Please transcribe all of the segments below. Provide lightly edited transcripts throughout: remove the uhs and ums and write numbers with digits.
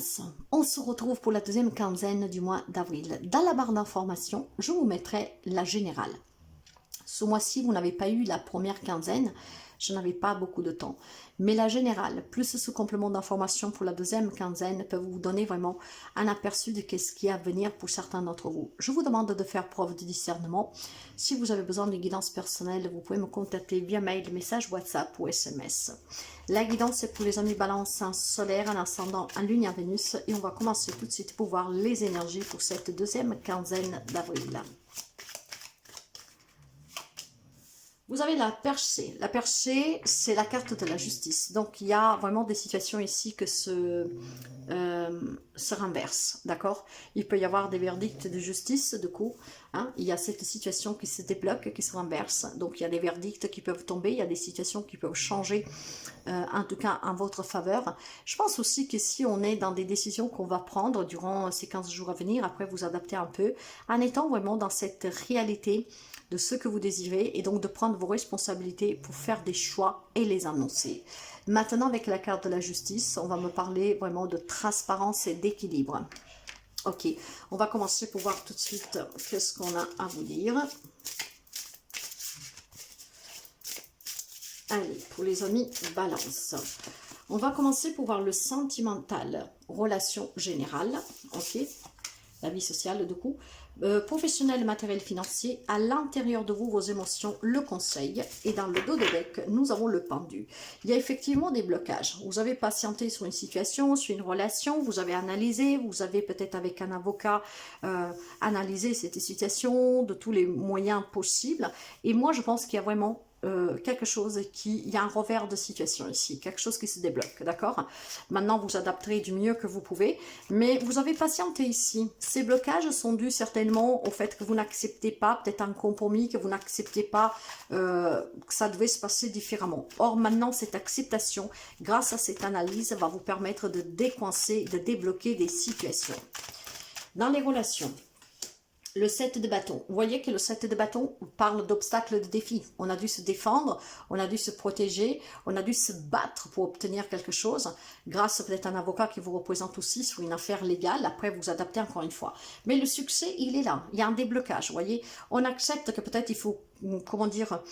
Balance, on se retrouve pour la deuxième quinzaine du mois d'avril. Dans la barre d'information, je vous mettrai la générale. Ce mois-ci, vous n'avez pas eu la première quinzaine, je n'avais pas beaucoup de temps. Mais la générale, plus ce complément d'information pour la deuxième quinzaine, peut vous donner vraiment un aperçu de ce qui est à venir pour certains d'entre vous. Je vous demande de faire preuve de discernement. Si vous avez besoin de guidance personnelle, vous pouvez me contacter via mail, message WhatsApp ou SMS. La guidance est pour les amis balance, un solaire, un ascendant, un lune, un Vénus. Et on va commencer tout de suite pour voir les énergies pour cette deuxième quinzaine d'avril. Vous avez la perchée. La perchée, c'est la carte de la justice. Donc, il y a vraiment des situations ici que se renversent, d'accord? Il peut y avoir des verdicts de justice, du coup. Hein? Il y a cette situation qui se débloque, qui se renverse. Donc, il y a des verdicts qui peuvent tomber. Il y a des situations qui peuvent changer, en tout cas, en votre faveur. Je pense aussi que si on est dans des décisions qu'on va prendre durant ces 15 jours à venir, après vous adapter un peu, en étant vraiment dans cette réalité de ce que vous désirez et donc de prendre vos responsabilités pour faire des choix et les annoncer. Maintenant, avec la carte de la justice, on va me parler vraiment de transparence et d'équilibre. Ok, on va commencer pour voir tout de suite qu'est-ce qu'on a à vous dire. Allez, pour les amis balance. On va commencer pour voir le sentimental, relation générale, ok, la vie sociale du coup, professionnel, matériel, financier, à l'intérieur de vous, vos émotions, le conseil, et dans le dos de deck, nous avons le pendu. Il y a effectivement des blocages. Vous avez patienté sur une situation, sur une relation, vous avez analysé, vous avez peut-être avec un avocat analysé cette situation de tous les moyens possibles, et moi je pense qu'il y a vraiment quelque chose il y a un revers de situation ici, quelque chose qui se débloque, d'accord? Maintenant, vous adapterez du mieux que vous pouvez, mais vous avez patienté ici. Ces blocages sont dus certainement au fait que vous n'acceptez pas peut-être un compromis, que vous n'acceptez pas que ça devait se passer différemment. Or, maintenant, cette acceptation, grâce à cette analyse, va vous permettre de décoincer, de débloquer des situations. Dans les relations, le 7 de bâton. Vous voyez que le 7 de bâton parle d'obstacles, de défis. On a dû se défendre, on a dû se protéger, on a dû se battre pour obtenir quelque chose, grâce peut-être à un avocat qui vous représente aussi sur une affaire légale. Après, vous adaptez encore une fois. Mais le succès, il est là. Il y a un déblocage, vous voyez. On accepte que peut-être il faut, comment dire,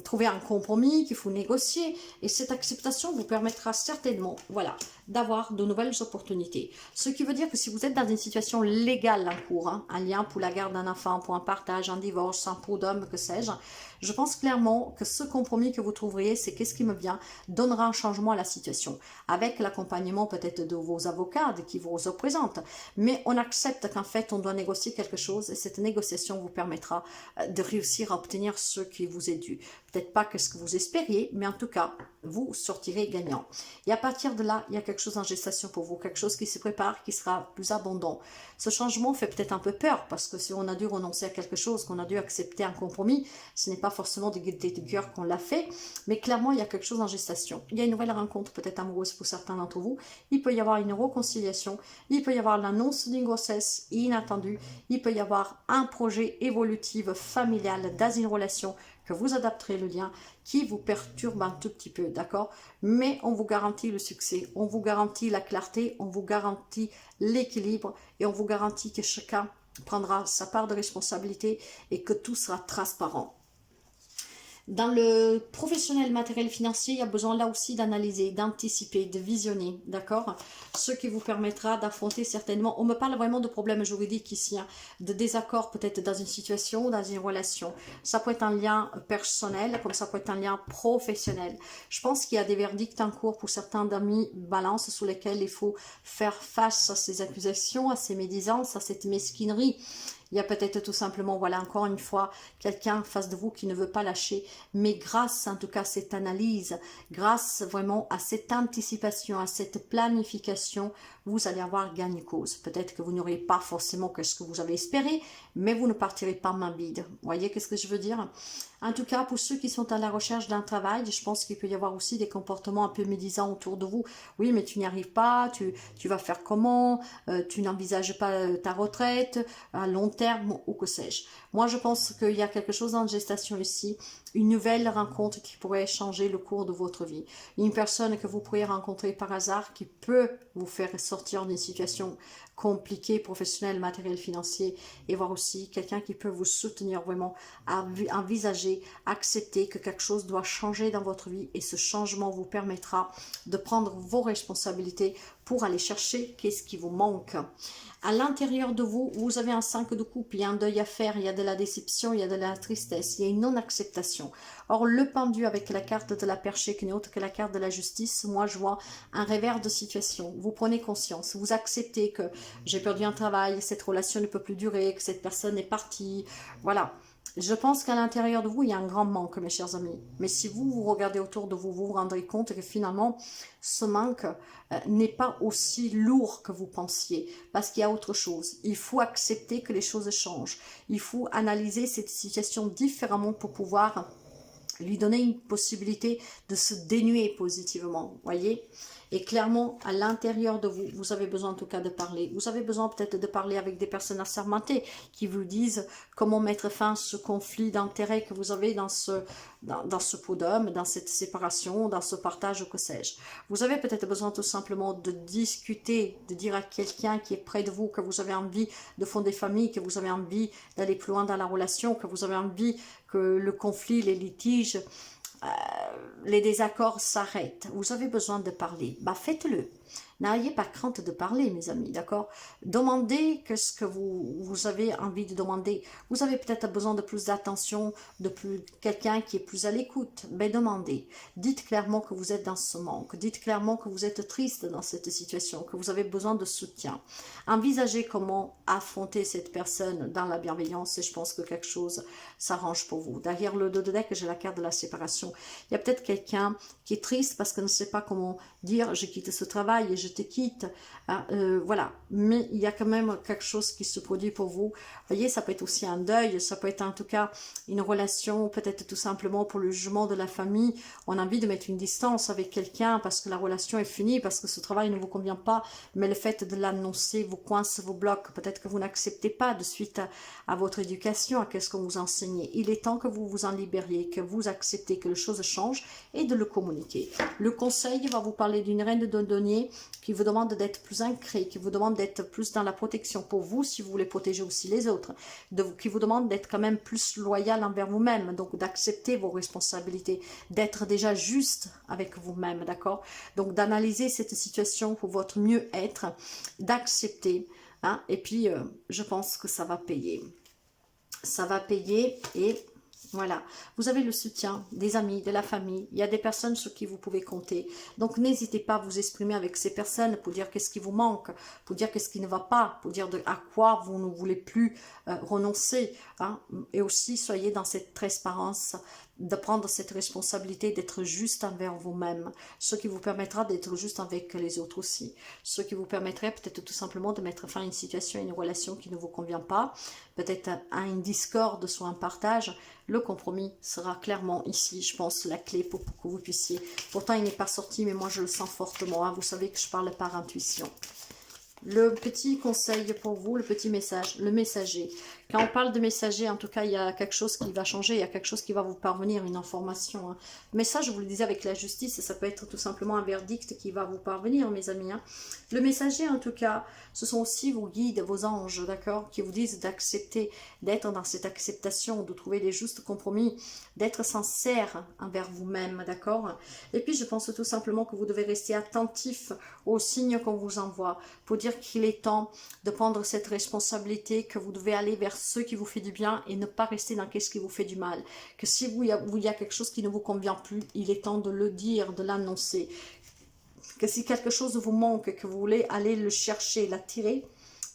trouver un compromis, qu'il faut négocier. Et cette acceptation vous permettra certainement, voilà, d'avoir de nouvelles opportunités. Ce qui veut dire que si vous êtes dans une situation légale en cours, hein, un lien pour la garde d'un enfant, pour un partage, un divorce, un pot d'homme, que sais-je, je pense clairement que ce compromis que vous trouveriez, c'est qu'est-ce qui me vient, donnera un changement à la situation. Avec l'accompagnement peut-être de vos avocats, de qui vous représentent. Mais on accepte qu'en fait, on doit négocier quelque chose et cette négociation vous permettra de réussir à obtenir ce qui vous est dû. Peut-être pas que ce que vous espériez, mais en tout cas, vous sortirez gagnant. Et à partir de là, il y a quelque chose en gestation pour vous, quelque chose qui se prépare, qui sera plus abondant. Ce changement fait peut-être un peu peur, parce que si on a dû renoncer à quelque chose, qu'on a dû accepter un compromis, ce n'est pas forcément de gaieté de cœur qu'on l'a fait, mais clairement, il y a quelque chose en gestation. Il y a une nouvelle rencontre, peut-être amoureuse pour certains d'entre vous. Il peut y avoir une réconciliation, il peut y avoir l'annonce d'une grossesse inattendue, il peut y avoir un projet évolutif, familial, dans une relation, que vous adapterez le lien, qui vous perturbe un tout petit peu, d'accord? Mais on vous garantit le succès, on vous garantit la clarté, on vous garantit l'équilibre et on vous garantit que chacun prendra sa part de responsabilité et que tout sera transparent. Dans le professionnel matériel financier, il y a besoin là aussi d'analyser, d'anticiper, de visionner, d'accord? Ce qui vous permettra d'affronter certainement, on me parle vraiment de problèmes juridiques ici, hein, de désaccords peut-être dans une situation, dans une relation. Ça peut être un lien personnel, comme ça peut être un lien professionnel. Je pense qu'il y a des verdicts en cours pour certains d'amis balance sous lesquels il faut faire face à ces accusations, à ces médisances, à cette mesquinerie. Il y a peut-être tout simplement, voilà, encore une fois, quelqu'un en face de vous qui ne veut pas lâcher. Mais grâce, en tout cas, à cette analyse, grâce vraiment à cette anticipation, à cette planification, vous allez avoir gain de cause. Peut-être que vous n'aurez pas forcément que ce que vous avez espéré, mais vous ne partirez pas main vide. Vous voyez qu'est-ce que je veux dire? En tout cas, pour ceux qui sont à la recherche d'un travail, je pense qu'il peut y avoir aussi des comportements un peu médisants autour de vous. Oui, mais tu n'y arrives pas, tu vas faire comment, tu n'envisages pas ta retraite à long terme ou que sais-je. Moi, je pense qu'il y a quelque chose en gestation ici, une nouvelle rencontre qui pourrait changer le cours de votre vie. Une personne que vous pourriez rencontrer par hasard qui peut vous faire sortir sortir d'une situation compliquée, professionnelle, matérielle, financière, et voir aussi quelqu'un qui peut vous soutenir vraiment, à envisager, accepter que quelque chose doit changer dans votre vie, et ce changement vous permettra de prendre vos responsabilités pour aller chercher qu'est-ce qui vous manque. À l'intérieur de vous, vous avez un 5 de coupe, il y a un deuil à faire, il y a de la déception, il y a de la tristesse, il y a une non-acceptation. Or, le pendu avec la carte de la perchée qui n'est autre que la carte de la justice, moi je vois un revers de situation. Vous prenez conscience, vous acceptez que j'ai perdu un travail, cette relation ne peut plus durer, que cette personne est partie, voilà. Je pense qu'à l'intérieur de vous, il y a un grand manque, mes chers amis. Mais si vous regardez autour de vous, vous vous rendrez compte que finalement, ce manque n'est pas aussi lourd que vous pensiez. Parce qu'il y a autre chose. Il faut accepter que les choses changent. Il faut analyser cette situation différemment pour pouvoir lui donner une possibilité de se dénuer positivement, voyez. Et clairement, à l'intérieur de vous, vous avez besoin en tout cas de parler. Vous avez besoin peut-être de parler avec des personnes assermentées qui vous disent comment mettre fin à ce conflit d'intérêts que vous avez dans ce pot d'homme, dans cette séparation, dans ce partage ou que sais-je. Vous avez peut-être besoin tout simplement de discuter, de dire à quelqu'un qui est près de vous que vous avez envie de fonder famille, que vous avez envie d'aller plus loin dans la relation, que vous avez envie que le conflit, les litiges, les désaccords s'arrêtent. Vous avez besoin de parler. Bah, faites-le. N'ayez pas crainte de parler, mes amis, d'accord? Demandez ce que vous avez envie de demander. Vous avez peut-être besoin de plus d'attention, de quelqu'un qui est plus à l'écoute. Mais demandez. Dites clairement que vous êtes dans ce manque. Dites clairement que vous êtes triste dans cette situation, que vous avez besoin de soutien. Envisagez comment affronter cette personne dans la bienveillance et je pense que quelque chose s'arrange pour vous. Derrière le dos de deck, j'ai la carte de la séparation. Il y a peut-être quelqu'un qui est triste parce qu'il ne sait pas comment dire « je quitte ce travail et je te quitte hein, ». Voilà, mais il y a quand même quelque chose qui se produit pour vous. Vous voyez, ça peut être aussi un deuil, ça peut être en tout cas une relation, peut-être tout simplement pour le jugement de la famille. On a envie de mettre une distance avec quelqu'un parce que la relation est finie, parce que ce travail ne vous convient pas, mais le fait de l'annoncer vous coince, vous bloque. Peut-être que vous n'acceptez pas de suite à votre éducation, à qu'est-ce qu'on vous enseignait. Il est temps que vous vous en libériez, que vous acceptez que les choses changent et de le communiquer. Le conseil va vous parler d'une reine de denier qui vous demande d'être plus ancré, qui vous demande d'être plus dans la protection pour vous, si vous voulez protéger aussi les autres, qui vous demande d'être quand même plus loyal envers vous-même, donc d'accepter vos responsabilités, d'être déjà juste avec vous-même, d'accord? Donc d'analyser cette situation pour votre mieux-être, d'accepter, hein, et puis je pense que ça va payer. Ça va payer et... Voilà, vous avez le soutien des amis, de la famille, il y a des personnes sur qui vous pouvez compter. Donc n'hésitez pas à vous exprimer avec ces personnes pour dire qu'est-ce qui vous manque, pour dire qu'est-ce qui ne va pas, pour dire à quoi vous ne voulez plus renoncer. Hein. Et aussi soyez dans cette transparence, de prendre cette responsabilité d'être juste envers vous-même, ce qui vous permettra d'être juste avec les autres aussi, ce qui vous permettrait peut-être tout simplement de mettre fin à une situation, à une relation qui ne vous convient pas, peut-être à une discorde, soit un partage. Le compromis sera clairement ici, je pense, la clé pour que vous puissiez. Pourtant, il n'est pas sorti, mais moi, je le sens fortement. Hein. Vous savez que je parle par intuition. Le petit conseil pour vous, le petit message, le messager. Quand on parle de messager, en tout cas, il y a quelque chose qui va changer, il y a quelque chose qui va vous parvenir, une information. Hein. Mais ça, je vous le disais avec la justice, ça peut être tout simplement un verdict qui va vous parvenir, mes amis. Hein. Le messager, en tout cas, ce sont aussi vos guides, vos anges, d'accord, qui vous disent d'accepter, d'être dans cette acceptation, de trouver les justes compromis, d'être sincère envers vous-même, d'accord. Et puis, je pense tout simplement que vous devez rester attentif aux signes qu'on vous envoie, pour dire qu'il est temps de prendre cette responsabilité, que vous devez aller vers ce qui vous fait du bien et ne pas rester dans ce qui vous fait du mal. Que si il y a quelque chose qui ne vous convient plus, il est temps de le dire, de l'annoncer. Que si quelque chose vous manque, que vous voulez aller le chercher, l'attirer,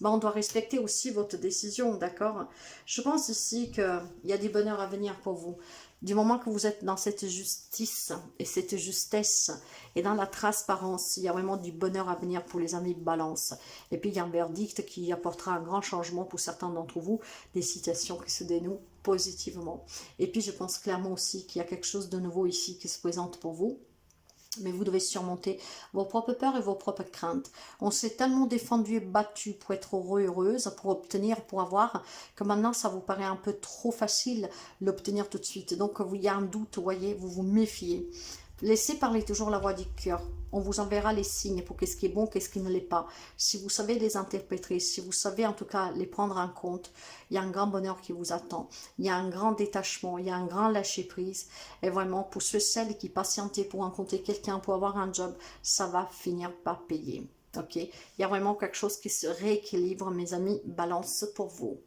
ben on doit respecter aussi votre décision, d'accord? Je pense ici qu'il y a du bonheur à venir pour vous. Du moment que vous êtes dans cette justice et cette justesse et dans la transparence, il y a vraiment du bonheur à venir pour les amis de Balance. Et puis il y a un verdict qui apportera un grand changement pour certains d'entre vous, des situations qui se dénouent positivement. Et puis je pense clairement aussi qu'il y a quelque chose de nouveau ici qui se présente pour vous. Mais vous devez surmonter vos propres peurs et vos propres craintes. On s'est tellement défendu et battu pour être heureux, heureuse, pour obtenir, pour avoir, que maintenant ça vous paraît un peu trop facile l'obtenir tout de suite. Donc il y a un doute, vous voyez, vous vous méfiez. Laissez parler toujours la voix du cœur. On vous enverra les signes pour qu'est-ce qui est bon, qu'est-ce qui ne l'est pas. Si vous savez les interpréter, si vous savez en tout cas les prendre en compte, il y a un grand bonheur qui vous attend. Il y a un grand détachement, il y a un grand lâcher-prise. Et vraiment, pour ceux, celles qui patientaient pour rencontrer quelqu'un, pour avoir un job, ça va finir par payer. Ok? Il y a vraiment quelque chose qui se rééquilibre, mes amis. Balance pour vous.